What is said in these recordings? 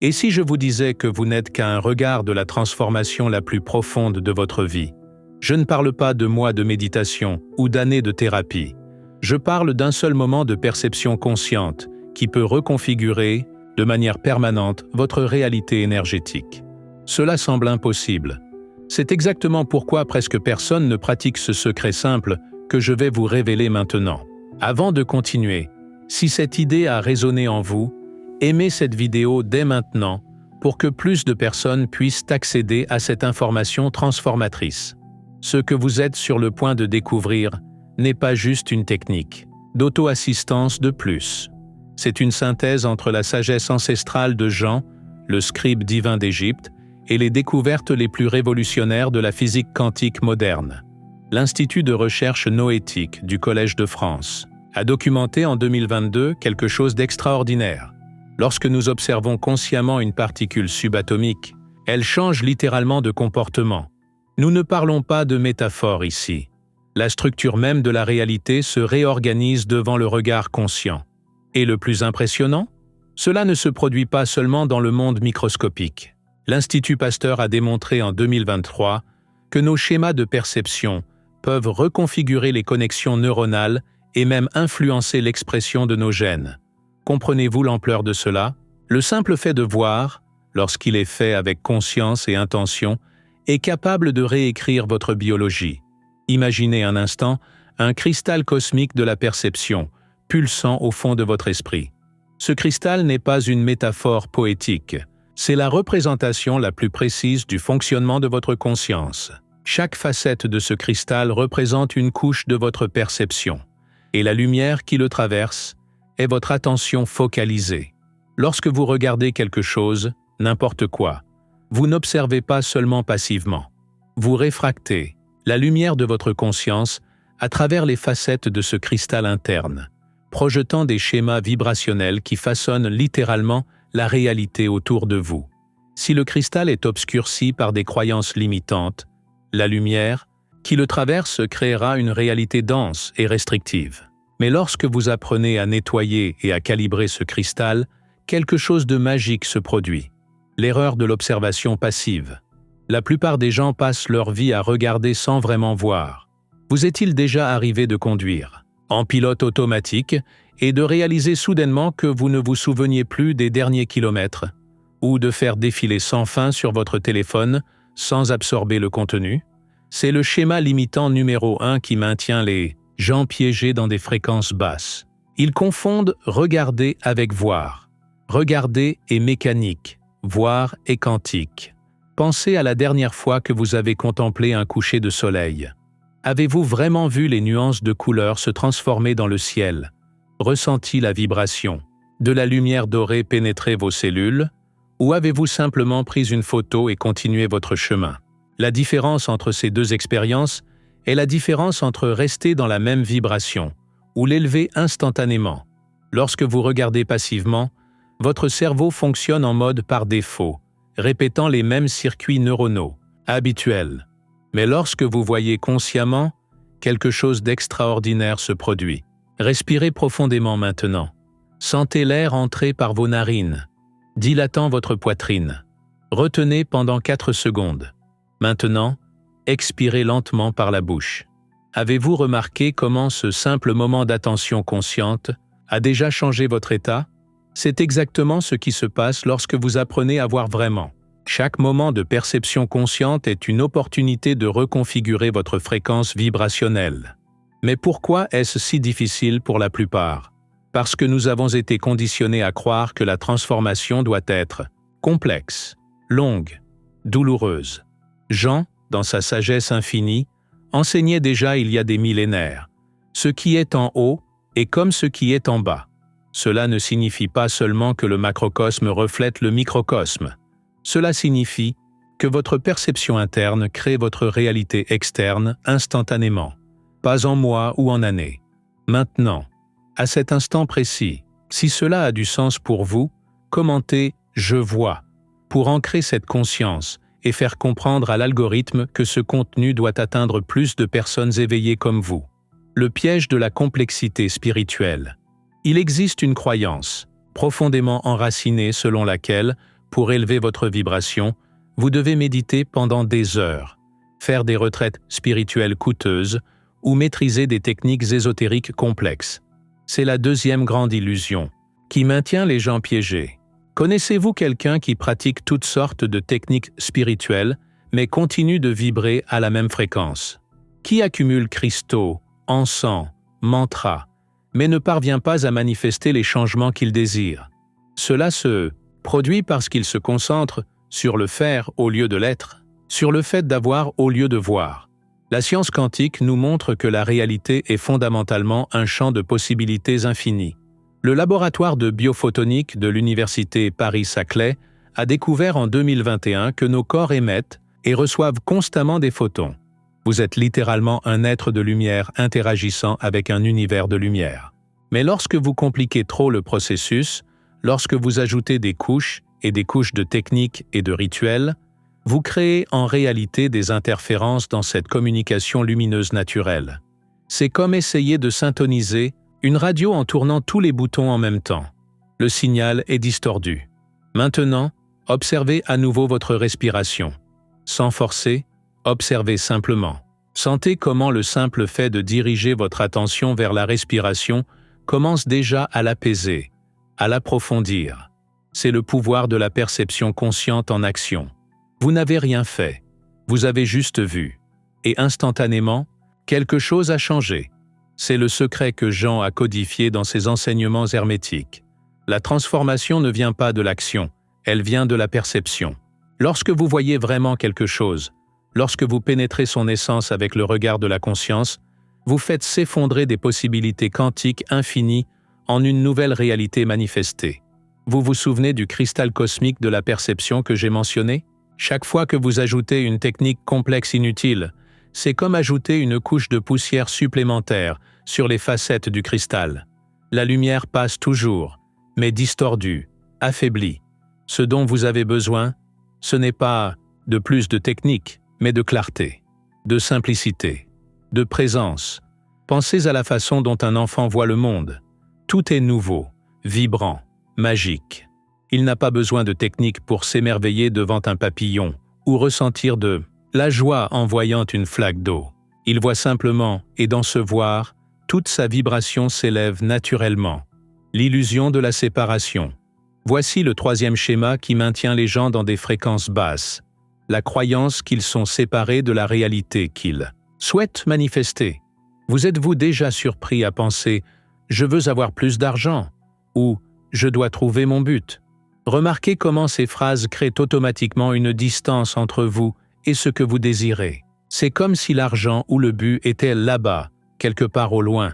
Et si je vous disais que vous n'êtes qu'à un regard de la transformation la plus profonde de votre vie? Je ne parle pas de mois de méditation ou d'années de thérapie. Je parle d'un seul moment de perception consciente qui peut reconfigurer, de manière permanente, votre réalité énergétique. Cela semble impossible. C'est exactement pourquoi presque personne ne pratique ce secret simple que je vais vous révéler maintenant. Avant de continuer, si cette idée a résonné en vous, aimez cette vidéo dès maintenant pour que plus de personnes puissent accéder à cette information transformatrice. Ce que vous êtes sur le point de découvrir n'est pas juste une technique d'auto-assistance de plus. C'est une synthèse entre la sagesse ancestrale de Jean, le scribe divin d'Égypte, et les découvertes les plus révolutionnaires de la physique quantique moderne. L'Institut de recherche noétique du Collège de France a documenté en 2022 quelque chose d'extraordinaire. Lorsque nous observons consciemment une particule subatomique, elle change littéralement de comportement. Nous ne parlons pas de métaphore ici. La structure même de la réalité se réorganise devant le regard conscient. Et le plus impressionnant? Cela ne se produit pas seulement dans le monde microscopique. L'Institut Pasteur a démontré en 2023 que nos schémas de perception peuvent reconfigurer les connexions neuronales et même influencer l'expression de nos gènes. Comprenez-vous l'ampleur de cela? Le simple fait de voir, lorsqu'il est fait avec conscience et intention, est capable de réécrire votre biologie. Imaginez un instant un cristal cosmique de la perception, pulsant au fond de votre esprit. Ce cristal n'est pas une métaphore poétique, c'est la représentation la plus précise du fonctionnement de votre conscience. Chaque facette de ce cristal représente une couche de votre perception, et la lumière qui le traverse est votre attention focalisée. Lorsque vous regardez quelque chose, n'importe quoi, vous n'observez pas seulement passivement. Vous réfractez la lumière de votre conscience à travers les facettes de ce cristal interne, projetant des schémas vibrationnels qui façonnent littéralement la réalité autour de vous. Si le cristal est obscurci par des croyances limitantes, la lumière qui le traverse créera une réalité dense et restrictive. Mais lorsque vous apprenez à nettoyer et à calibrer ce cristal, quelque chose de magique se produit. L'erreur de l'observation passive. La plupart des gens passent leur vie à regarder sans vraiment voir. Vous est-il déjà arrivé de conduire en pilote automatique et de réaliser soudainement que vous ne vous souveniez plus des derniers kilomètres, ou de faire défiler sans fin sur votre téléphone sans absorber le contenu? C'est le schéma limitant numéro 1 qui maintient les gens piégés dans des fréquences basses. Ils confondent regarder avec voir. Regarder est mécanique, voir est quantique. Pensez à la dernière fois que vous avez contemplé un coucher de soleil. Avez-vous vraiment vu les nuances de couleurs se transformer dans le ciel? Ressenti la vibration de la lumière dorée pénétrer vos cellules? Ou avez-vous simplement pris une photo et continué votre chemin? La différence entre ces deux expériences est la différence entre rester dans la même vibration ou l'élever instantanément. Lorsque vous regardez passivement, votre cerveau fonctionne en mode par défaut, répétant les mêmes circuits neuronaux, habituels. Mais lorsque vous voyez consciemment, quelque chose d'extraordinaire se produit. Respirez profondément maintenant. Sentez l'air entrer par vos narines, dilatant votre poitrine. Retenez pendant 4 secondes. Maintenant, expirez lentement par la bouche. Avez-vous remarqué comment ce simple moment d'attention consciente a déjà changé votre état? C'est exactement ce qui se passe lorsque vous apprenez à voir vraiment. Chaque moment de perception consciente est une opportunité de reconfigurer votre fréquence vibrationnelle. Mais pourquoi est-ce si difficile pour la plupart? Parce que nous avons été conditionnés à croire que la transformation doit être complexe, longue, douloureuse. Jean, dans sa sagesse infinie, enseignait déjà il y a des millénaires. Ce qui est en haut est comme ce qui est en bas. Cela ne signifie pas seulement que le macrocosme reflète le microcosme. Cela signifie que votre perception interne crée votre réalité externe instantanément, pas en mois ou en années. Maintenant, à cet instant précis, si cela a du sens pour vous, commentez « Je vois » pour ancrer cette conscience et faire comprendre à l'algorithme que ce contenu doit atteindre plus de personnes éveillées comme vous. Le piège de la complexité spirituelle. Il existe une croyance, profondément enracinée selon laquelle pour élever votre vibration, vous devez méditer pendant des heures, faire des retraites spirituelles coûteuses ou maîtriser des techniques ésotériques complexes. C'est la deuxième grande illusion, qui maintient les gens piégés. Connaissez-vous quelqu'un qui pratique toutes sortes de techniques spirituelles, mais continue de vibrer à la même fréquence? Qui accumule cristaux, encens, mantras, mais ne parvient pas à manifester les changements qu'il désire? Cela se produit parce qu'il se concentre sur le faire au lieu de l'être, sur le fait d'avoir au lieu de voir. La science quantique nous montre que la réalité est fondamentalement un champ de possibilités infinies. Le laboratoire de biophotonique de l'université Paris-Saclay a découvert en 2021 que nos corps émettent et reçoivent constamment des photons. Vous êtes littéralement un être de lumière interagissant avec un univers de lumière. Mais lorsque vous compliquez trop le processus, lorsque vous ajoutez des couches et des couches de techniques et de rituels, vous créez en réalité des interférences dans cette communication lumineuse naturelle. C'est comme essayer de syntoniser une radio en tournant tous les boutons en même temps. Le signal est distordu. Maintenant, observez à nouveau votre respiration. Sans forcer, observez simplement. Sentez comment le simple fait de diriger votre attention vers la respiration commence déjà à l'apaiser, à l'approfondir. C'est le pouvoir de la perception consciente en action. Vous n'avez rien fait, vous avez juste vu. Et instantanément, quelque chose a changé. C'est le secret que Jean a codifié dans ses enseignements hermétiques. La transformation ne vient pas de l'action, elle vient de la perception. Lorsque vous voyez vraiment quelque chose, lorsque vous pénétrez son essence avec le regard de la conscience, vous faites s'effondrer des possibilités quantiques infinies en une nouvelle réalité manifestée. Vous vous souvenez du cristal cosmique de la perception que j'ai mentionné? Chaque fois que vous ajoutez une technique complexe inutile, c'est comme ajouter une couche de poussière supplémentaire sur les facettes du cristal. La lumière passe toujours, mais distordue, affaiblie. Ce dont vous avez besoin, ce n'est pas de plus de technique, mais de clarté, de simplicité, de présence. Pensez à la façon dont un enfant voit le monde. Tout est nouveau, vibrant, magique. Il n'a pas besoin de technique pour s'émerveiller devant un papillon ou ressentir de la joie en voyant une flaque d'eau. Il voit simplement, et dans ce voir, toute sa vibration s'élève naturellement. L'illusion de la séparation. Voici le troisième schéma qui maintient les gens dans des fréquences basses. La croyance qu'ils sont séparés de la réalité qu'ils souhaitent manifester. Vous êtes-vous déjà surpris à penser « je veux avoir plus d'argent » ou « je dois trouver mon but ». Remarquez comment ces phrases créent automatiquement une distance entre vous et ce que vous désirez. C'est comme si l'argent ou le but était là-bas, quelque part au loin,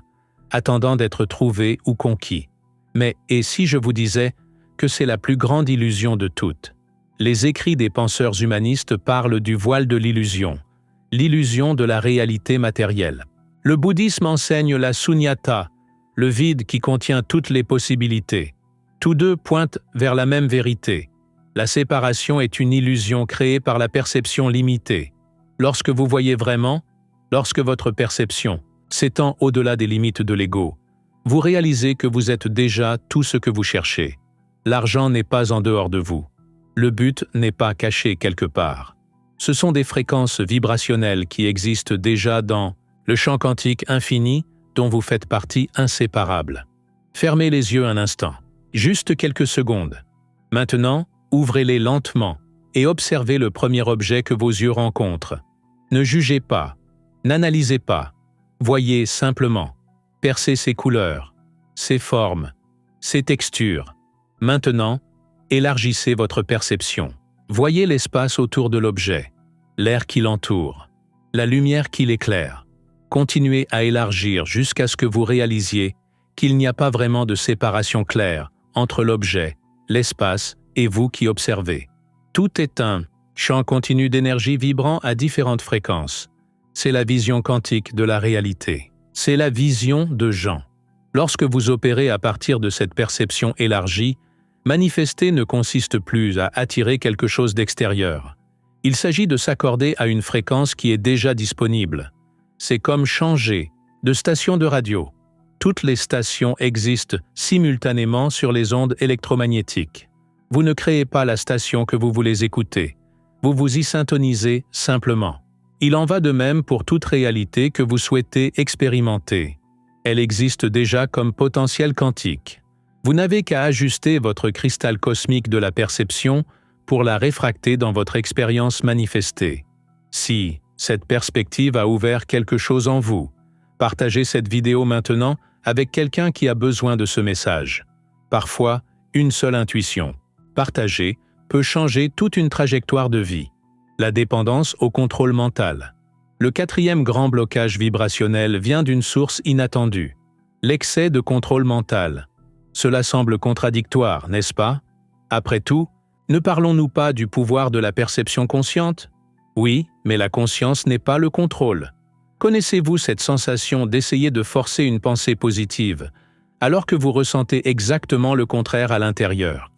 attendant d'être trouvé ou conquis. Mais et si je vous disais que c'est la plus grande illusion de toutes? Les écrits des penseurs humanistes parlent du voile de l'illusion de la réalité matérielle. Le bouddhisme enseigne la sunyata, le vide qui contient toutes les possibilités. Tous deux pointent vers la même vérité. La séparation est une illusion créée par la perception limitée. Lorsque vous voyez vraiment, lorsque votre perception s'étend au-delà des limites de l'ego, vous réalisez que vous êtes déjà tout ce que vous cherchez. L'argent n'est pas en dehors de vous. Le but n'est pas caché quelque part. Ce sont des fréquences vibrationnelles qui existent déjà dans le champ quantique infini dont vous faites partie inséparable. Fermez les yeux un instant, juste quelques secondes. Maintenant, ouvrez-les lentement et observez le premier objet que vos yeux rencontrent. Ne jugez pas, n'analysez pas, voyez simplement. Percez ses couleurs, ses formes, ses textures. Maintenant, élargissez votre perception. Voyez l'espace autour de l'objet, l'air qui l'entoure, la lumière qui l'éclaire. Continuez à élargir jusqu'à ce que vous réalisiez qu'il n'y a pas vraiment de séparation claire entre l'objet, l'espace et vous qui observez. Tout est un champ continu d'énergie vibrant à différentes fréquences. C'est la vision quantique de la réalité. C'est la vision de Jean. Lorsque vous opérez à partir de cette perception élargie, manifester ne consiste plus à attirer quelque chose d'extérieur. Il s'agit de s'accorder à une fréquence qui est déjà disponible. C'est comme changer de station de radio. Toutes les stations existent simultanément sur les ondes électromagnétiques. Vous ne créez pas la station que vous voulez écouter. Vous vous y syntonisez simplement. Il en va de même pour toute réalité que vous souhaitez expérimenter. Elle existe déjà comme potentiel quantique. Vous n'avez qu'à ajuster votre cristal cosmique de la perception pour la réfracter dans votre expérience manifestée. Si cette perspective a ouvert quelque chose en vous, partagez cette vidéo maintenant avec quelqu'un qui a besoin de ce message. Parfois, une seule intuition, partagée, peut changer toute une trajectoire de vie. La dépendance au contrôle mental. Le quatrième grand blocage vibrationnel vient d'une source inattendue. L'excès de contrôle mental. Cela semble contradictoire, n'est-ce pas? Après tout, ne parlons-nous pas du pouvoir de la perception consciente? Oui, mais la conscience n'est pas le contrôle. Connaissez-vous cette sensation d'essayer de forcer une pensée positive, alors que vous ressentez exactement le contraire à l'intérieur?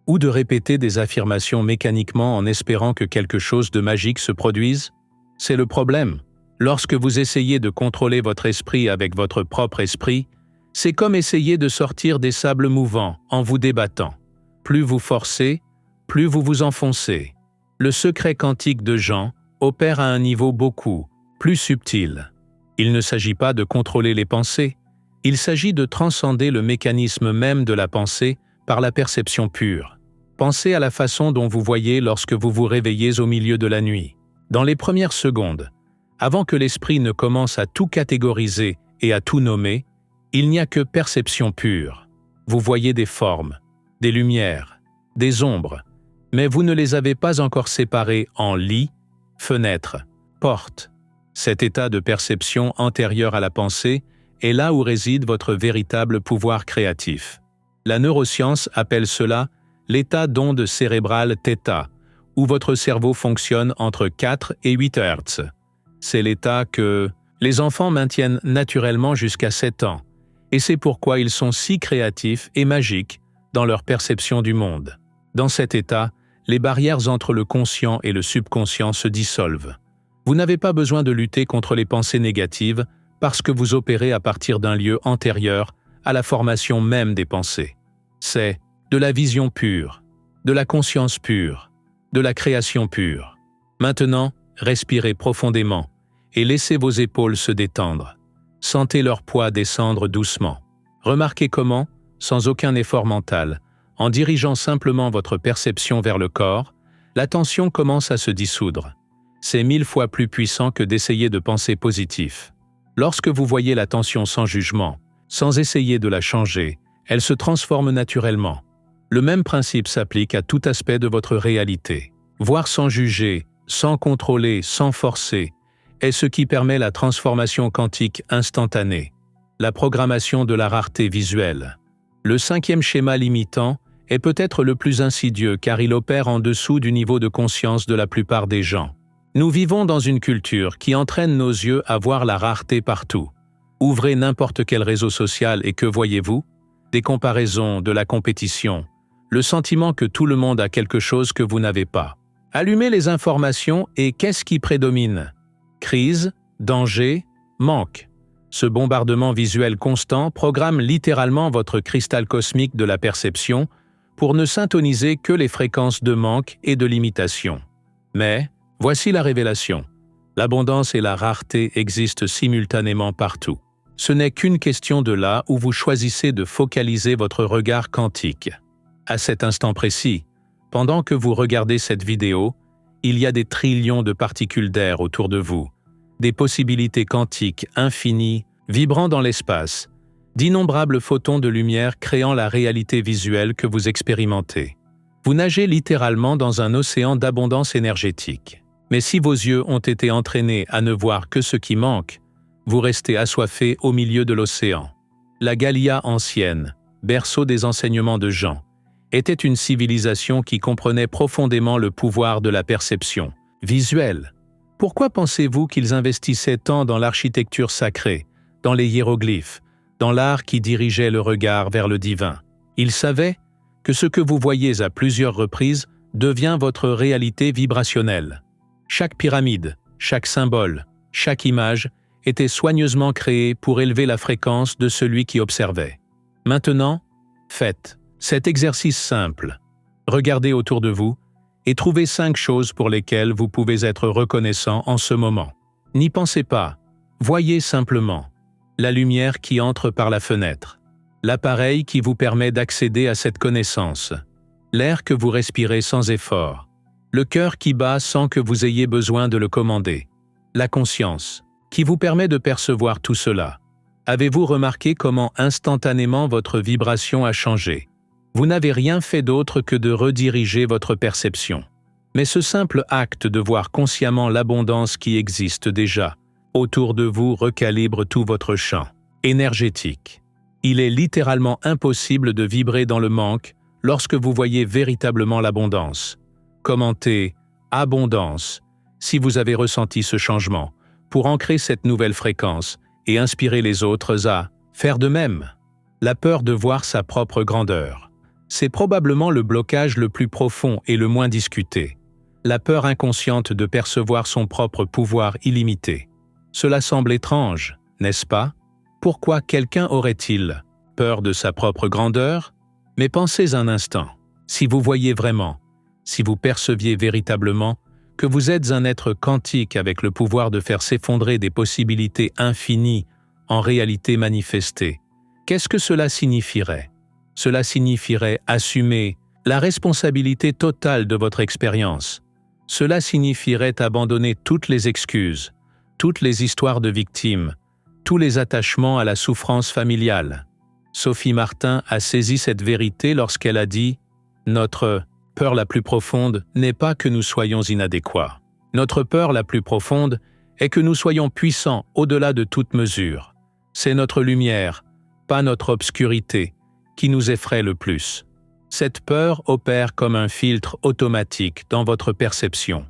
Ou de répéter des affirmations mécaniquement en espérant que quelque chose de magique se produise? C'est le problème. Lorsque vous essayez de contrôler votre esprit avec votre propre esprit, c'est comme essayer de sortir des sables mouvants en vous débattant. Plus vous forcez, plus vous vous enfoncez. Le secret quantique de Jean opère à un niveau beaucoup plus subtil. Il ne s'agit pas de contrôler les pensées, il s'agit de transcender le mécanisme même de la pensée par la perception pure. Pensez à la façon dont vous voyez lorsque vous vous réveillez au milieu de la nuit. Dans les premières secondes, avant que l'esprit ne commence à tout catégoriser et à tout nommer, il n'y a que perception pure. Vous voyez des formes, des lumières, des ombres, mais vous ne les avez pas encore séparées en lit, fenêtre, porte. Cet état de perception antérieur à la pensée est là où réside votre véritable pouvoir créatif. La neuroscience appelle cela l'état d'onde cérébrale θ, où votre cerveau fonctionne entre 4 et 8 Hz. C'est l'état que les enfants maintiennent naturellement jusqu'à 7 ans, et c'est pourquoi ils sont si créatifs et magiques dans leur perception du monde. Dans cet état, les barrières entre le conscient et le subconscient se dissolvent. Vous n'avez pas besoin de lutter contre les pensées négatives parce que vous opérez à partir d'un lieu antérieur à la formation même des pensées. C'est de la vision pure, de la conscience pure, de la création pure. Maintenant, respirez profondément et laissez vos épaules se détendre. Sentez leur poids descendre doucement. Remarquez comment, sans aucun effort mental, en dirigeant simplement votre perception vers le corps, la tension commence à se dissoudre. C'est 1000 fois plus puissant que d'essayer de penser positif. Lorsque vous voyez la tension sans jugement, sans essayer de la changer, elle se transforme naturellement. Le même principe s'applique à tout aspect de votre réalité. Voir sans juger, sans contrôler, sans forcer, est ce qui permet la transformation quantique instantanée, la programmation de la rareté visuelle. Le cinquième schéma limitant est peut-être le plus insidieux car il opère en dessous du niveau de conscience de la plupart des gens. Nous vivons dans une culture qui entraîne nos yeux à voir la rareté partout. Ouvrez n'importe quel réseau social et que voyez-vous? Des comparaisons, de la compétition, le sentiment que tout le monde a quelque chose que vous n'avez pas. Allumez les informations et qu'est-ce qui prédomine? Crise, danger, manque. Ce bombardement visuel constant programme littéralement votre cristal cosmique de la perception pour ne syntoniser que les fréquences de manque et de limitation. Mais, voici la révélation. L'abondance et la rareté existent simultanément partout. Ce n'est qu'une question de là où vous choisissez de focaliser votre regard quantique. À cet instant précis, pendant que vous regardez cette vidéo, il y a des trillions de particules d'air autour de vous, des possibilités quantiques infinies vibrant dans l'espace, d'innombrables photons de lumière créant la réalité visuelle que vous expérimentez. Vous nagez littéralement dans un océan d'abondance énergétique. Mais si vos yeux ont été entraînés à ne voir que ce qui manque, vous restez assoiffé au milieu de l'océan. La Gallia ancienne, berceau des enseignements de Jean, était une civilisation qui comprenait profondément le pouvoir de la perception visuelle. Pourquoi pensez-vous qu'ils investissaient tant dans l'architecture sacrée, dans les hiéroglyphes, dans l'art qui dirigeait le regard vers le divin? Ils savaient que ce que vous voyez à plusieurs reprises devient votre réalité vibrationnelle. Chaque pyramide, chaque symbole, chaque image était soigneusement créée pour élever la fréquence de celui qui observait. Maintenant, faites cet exercice simple. Regardez autour de vous et trouvez 5 choses pour lesquelles vous pouvez être reconnaissant en ce moment. N'y pensez pas, voyez simplement. La lumière qui entre par la fenêtre. L'appareil qui vous permet d'accéder à cette connaissance. L'air que vous respirez sans effort. Le cœur qui bat sans que vous ayez besoin de le commander. La conscience, qui vous permet de percevoir tout cela. Avez-vous remarqué comment instantanément votre vibration a changé? Vous n'avez rien fait d'autre que de rediriger votre perception. Mais ce simple acte de voir consciemment l'abondance qui existe déjà autour de vous recalibre tout votre champ énergétique. Il est littéralement impossible de vibrer dans le manque lorsque vous voyez véritablement l'abondance. Commentez « abondance » si vous avez ressenti ce changement, pour ancrer cette nouvelle fréquence et inspirer les autres à faire de même. La peur de voir sa propre grandeur. C'est probablement le blocage le plus profond et le moins discuté. La peur inconsciente de percevoir son propre pouvoir illimité. Cela semble étrange, n'est-ce pas? Pourquoi quelqu'un aurait-il peur de sa propre grandeur? Mais pensez un instant, si vous voyez vraiment, si vous perceviez véritablement que vous êtes un être quantique avec le pouvoir de faire s'effondrer des possibilités infinies en réalité manifestée, qu'est-ce que cela signifierait? Cela signifierait assumer la responsabilité totale de votre expérience. Cela signifierait abandonner toutes les excuses, toutes les histoires de victimes, tous les attachements à la souffrance familiale. Sophie Martin a saisi cette vérité lorsqu'elle a dit « Notre peur la plus profonde n'est pas que nous soyons inadéquats. Notre peur la plus profonde est que nous soyons puissants au-delà de toute mesure. C'est notre lumière, pas notre obscurité, qui nous effraie le plus. Cette peur opère comme un filtre automatique dans votre perception.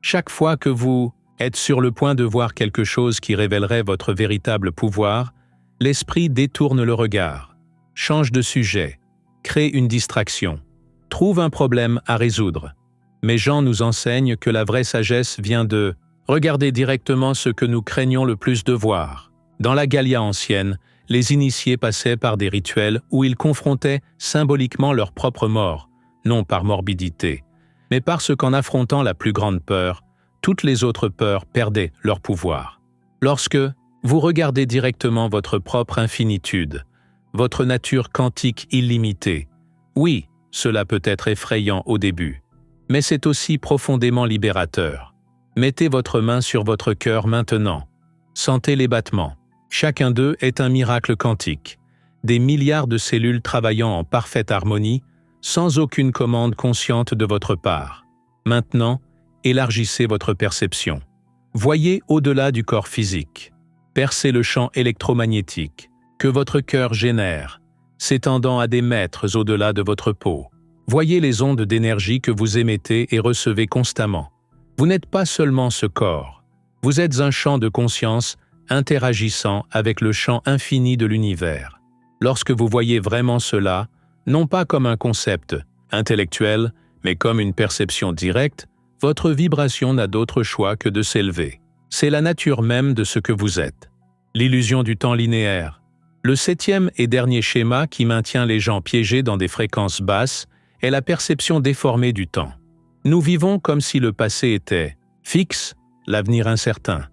Chaque fois que vous êtes sur le point de voir quelque chose qui révélerait votre véritable pouvoir, l'esprit détourne le regard, change de sujet, crée une distraction, trouve un problème à résoudre. Mais Jean nous enseigne que la vraie sagesse vient de regarder directement ce que nous craignons le plus de voir. Dans la Galia ancienne, les initiés passaient par des rituels où ils confrontaient symboliquement leur propre mort, non par morbidité, mais parce qu'en affrontant la plus grande peur, toutes les autres peurs perdaient leur pouvoir. Lorsque vous regardez directement votre propre infinitude, votre nature quantique illimitée, oui, cela peut être effrayant au début, mais c'est aussi profondément libérateur. Mettez votre main sur votre cœur maintenant. Sentez les battements. Chacun d'eux est un miracle quantique. Des milliards de cellules travaillant en parfaite harmonie, sans aucune commande consciente de votre part. Maintenant, élargissez votre perception. Voyez au-delà du corps physique. Percez le champ électromagnétique que votre cœur génère, s'étendant à des mètres au-delà de votre peau. Voyez les ondes d'énergie que vous émettez et recevez constamment. Vous n'êtes pas seulement ce corps. Vous êtes un champ de conscience interagissant avec le champ infini de l'univers. Lorsque vous voyez vraiment cela, non pas comme un concept intellectuel, mais comme une perception directe, votre vibration n'a d'autre choix que de s'élever. C'est la nature même de ce que vous êtes. L'illusion du temps linéaire. Le 7e et dernier schéma qui maintient les gens piégés dans des fréquences basses est la perception déformée du temps. Nous vivons comme si le passé était fixe, l'avenir incertain,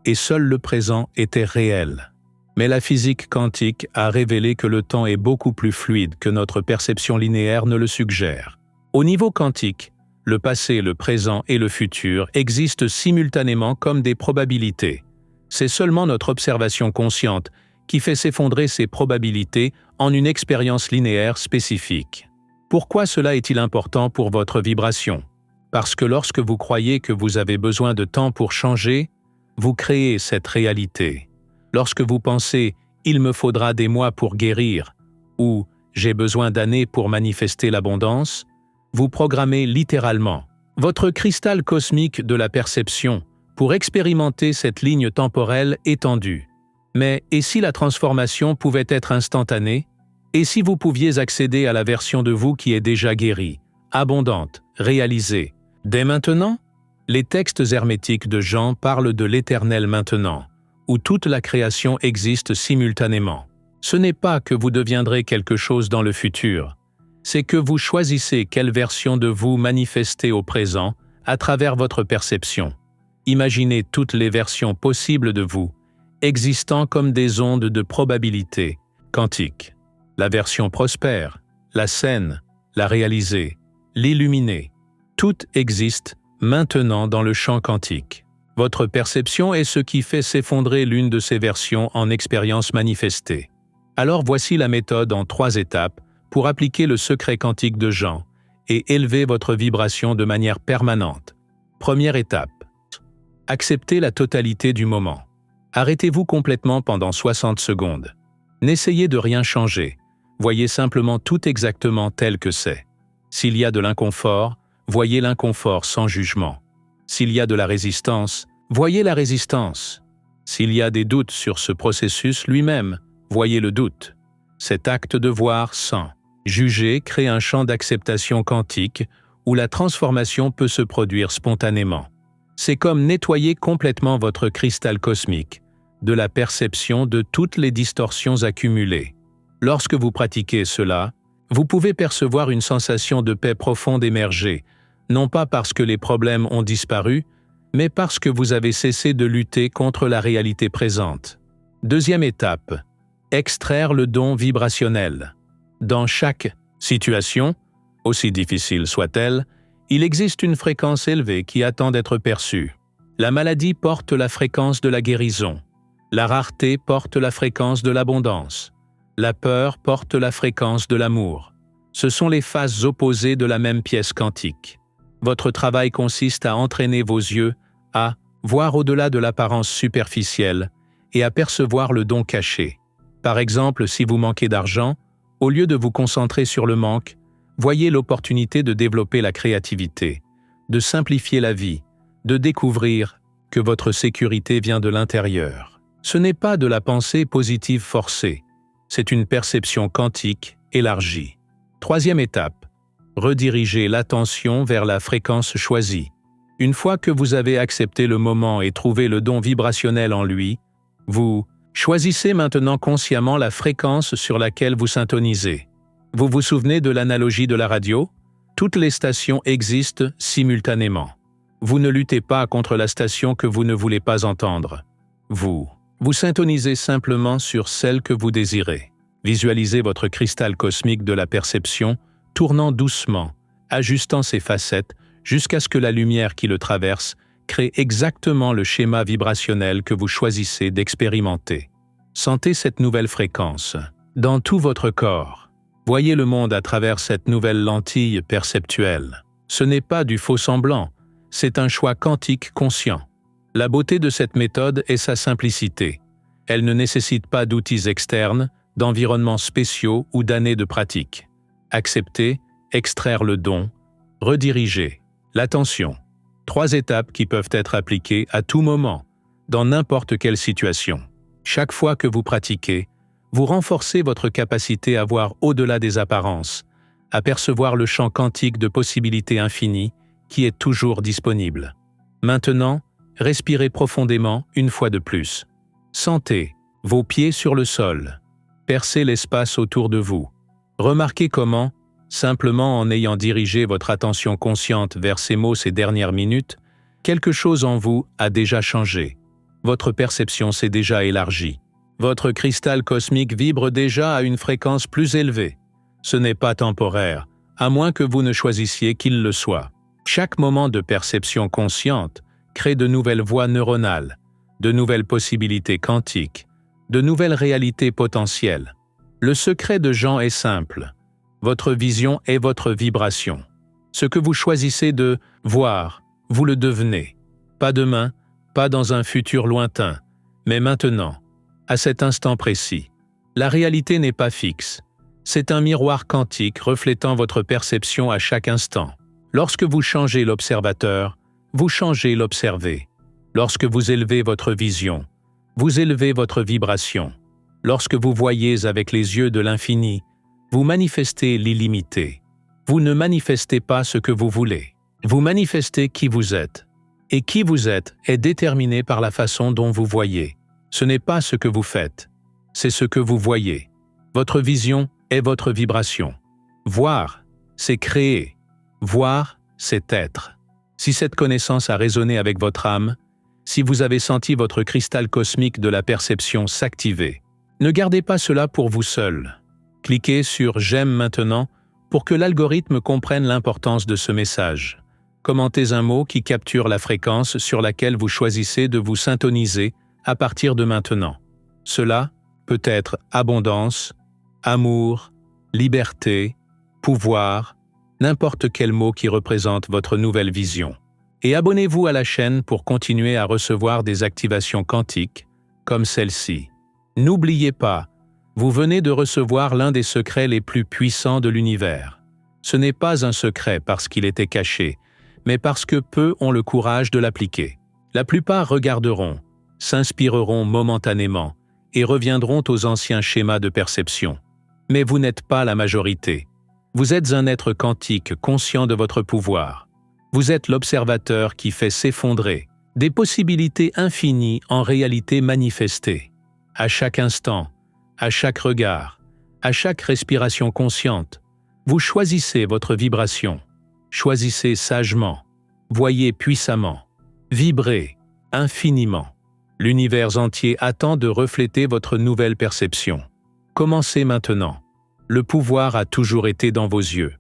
et seul le présent était réel. Mais la physique quantique a révélé que le temps est beaucoup plus fluide que notre perception linéaire ne le suggère. Au niveau quantique, le passé, le présent et le futur existent simultanément comme des probabilités. C'est seulement notre observation consciente qui fait s'effondrer ces probabilités en une expérience linéaire spécifique. Pourquoi cela est-il important pour votre vibration? Parce que lorsque vous croyez que vous avez besoin de temps pour changer, vous créez cette réalité. Lorsque vous pensez « il me faudra des mois pour guérir » ou « j'ai besoin d'années pour manifester l'abondance », vous programmez littéralement votre cristal cosmique de la perception pour expérimenter cette ligne temporelle étendue. Mais et si la transformation pouvait être instantanée? Et si vous pouviez accéder à la version de vous qui est déjà guérie, abondante, réalisée, dès maintenant? Les textes hermétiques de Jean parlent de l'éternel maintenant, où toute la création existe simultanément. Ce n'est pas que vous deviendrez quelque chose dans le futur, c'est que vous choisissez quelle version de vous manifester au présent à travers votre perception. Imaginez toutes les versions possibles de vous, existant comme des ondes de probabilité quantique. La version prospère, la saine, la réalisée, l'illuminée. Toutes existent maintenant dans le champ quantique. Votre perception est ce qui fait s'effondrer l'une de ces versions en expérience manifestée. Alors voici la méthode en 3 étapes pour appliquer le secret quantique de Jean et élever votre vibration de manière permanente. Première étape. Acceptez la totalité du moment. Arrêtez-vous complètement pendant 60 secondes. N'essayez de rien changer. Voyez simplement tout exactement tel que c'est. S'il y a de l'inconfort, voyez l'inconfort sans jugement. S'il y a de la résistance, voyez la résistance. S'il y a des doutes sur ce processus lui-même, voyez le doute. Cet acte de voir sans juger crée un champ d'acceptation quantique où la transformation peut se produire spontanément. C'est comme nettoyer complètement votre cristal cosmique de la perception de toutes les distorsions accumulées. Lorsque vous pratiquez cela, vous pouvez percevoir une sensation de paix profonde émerger, non pas parce que les problèmes ont disparu, mais parce que vous avez cessé de lutter contre la réalité présente. Deuxième étape. Extraire le don vibrationnel. Dans chaque situation, aussi difficile soit-elle, il existe une fréquence élevée qui attend d'être perçue. La maladie porte la fréquence de la guérison. La rareté porte la fréquence de l'abondance. La peur porte la fréquence de l'amour. Ce sont les faces opposées de la même pièce quantique. Votre travail consiste à entraîner vos yeux à voir au-delà de l'apparence superficielle et à percevoir le don caché. Par exemple, si vous manquez d'argent, au lieu de vous concentrer sur le manque, voyez l'opportunité de développer la créativité, de simplifier la vie, de découvrir que votre sécurité vient de l'intérieur. Ce n'est pas de la pensée positive forcée, c'est une perception quantique élargie. Troisième étape. Redirigez l'attention vers la fréquence choisie. Une fois que vous avez accepté le moment et trouvé le don vibrationnel en lui, vous choisissez maintenant consciemment la fréquence sur laquelle vous syntonisez. Vous vous souvenez de l'analogie de la radio? Toutes les stations existent simultanément. Vous ne luttez pas contre la station que vous ne voulez pas entendre. Vous syntonisez simplement sur celle que vous désirez. Visualisez votre cristal cosmique de la perception tournant doucement, ajustant ses facettes jusqu'à ce que la lumière qui le traverse crée exactement le schéma vibrationnel que vous choisissez d'expérimenter. Sentez cette nouvelle fréquence dans tout votre corps. Voyez le monde à travers cette nouvelle lentille perceptuelle. Ce n'est pas du faux semblant, c'est un choix quantique conscient. La beauté de cette méthode est sa simplicité. Elle ne nécessite pas d'outils externes, d'environnements spéciaux ou d'années de pratique. Accepter, extraire le don, rediriger. L'attention. 3 étapes qui peuvent être appliquées à tout moment, dans n'importe quelle situation. Chaque fois que vous pratiquez, vous renforcez votre capacité à voir au-delà des apparences, à percevoir le champ quantique de possibilités infinies qui est toujours disponible. Maintenant, respirez profondément une fois de plus. Sentez vos pieds sur le sol. Percez l'espace autour de vous. Remarquez comment, simplement en ayant dirigé votre attention consciente vers ces mots ces dernières minutes, quelque chose en vous a déjà changé. Votre perception s'est déjà élargie. Votre cristal cosmique vibre déjà à une fréquence plus élevée. Ce n'est pas temporaire, à moins que vous ne choisissiez qu'il le soit. Chaque moment de perception consciente crée de nouvelles voies neuronales, de nouvelles possibilités quantiques, de nouvelles réalités potentielles. Le secret de Jean est simple. Votre vision est votre vibration. Ce que vous choisissez de voir, vous le devenez. Pas demain, pas dans un futur lointain, mais maintenant, à cet instant précis. La réalité n'est pas fixe. C'est un miroir quantique reflétant votre perception à chaque instant. Lorsque vous changez l'observateur, vous changez l'observé. Lorsque vous élevez votre vision, vous élevez votre vibration. Lorsque vous voyez avec les yeux de l'infini, vous manifestez l'illimité. Vous ne manifestez pas ce que vous voulez. Vous manifestez qui vous êtes. Et qui vous êtes est déterminé par la façon dont vous voyez. Ce n'est pas ce que vous faites, c'est ce que vous voyez. Votre vision est votre vibration. Voir, c'est créer. Voir, c'est être. Si cette connaissance a résonné avec votre âme, si vous avez senti votre cristal cosmique de la perception s'activer, ne gardez pas cela pour vous seul. Cliquez sur « J'aime maintenant » pour que l'algorithme comprenne l'importance de ce message. Commentez un mot qui capture la fréquence sur laquelle vous choisissez de vous syntoniser à partir de maintenant. Cela peut être abondance, amour, liberté, pouvoir, n'importe quel mot qui représente votre nouvelle vision. Et abonnez-vous à la chaîne pour continuer à recevoir des activations quantiques comme celle-ci. N'oubliez pas, vous venez de recevoir l'un des secrets les plus puissants de l'univers. Ce n'est pas un secret parce qu'il était caché, mais parce que peu ont le courage de l'appliquer. La plupart regarderont, s'inspireront momentanément et reviendront aux anciens schémas de perception. Mais vous n'êtes pas la majorité. Vous êtes un être quantique conscient de votre pouvoir. Vous êtes l'observateur qui fait s'effondrer des possibilités infinies en réalité manifestées. À chaque instant, à chaque regard, à chaque respiration consciente, vous choisissez votre vibration. Choisissez sagement, voyez puissamment, vibrez infiniment. L'univers entier attend de refléter votre nouvelle perception. Commencez maintenant. Le pouvoir a toujours été dans vos yeux.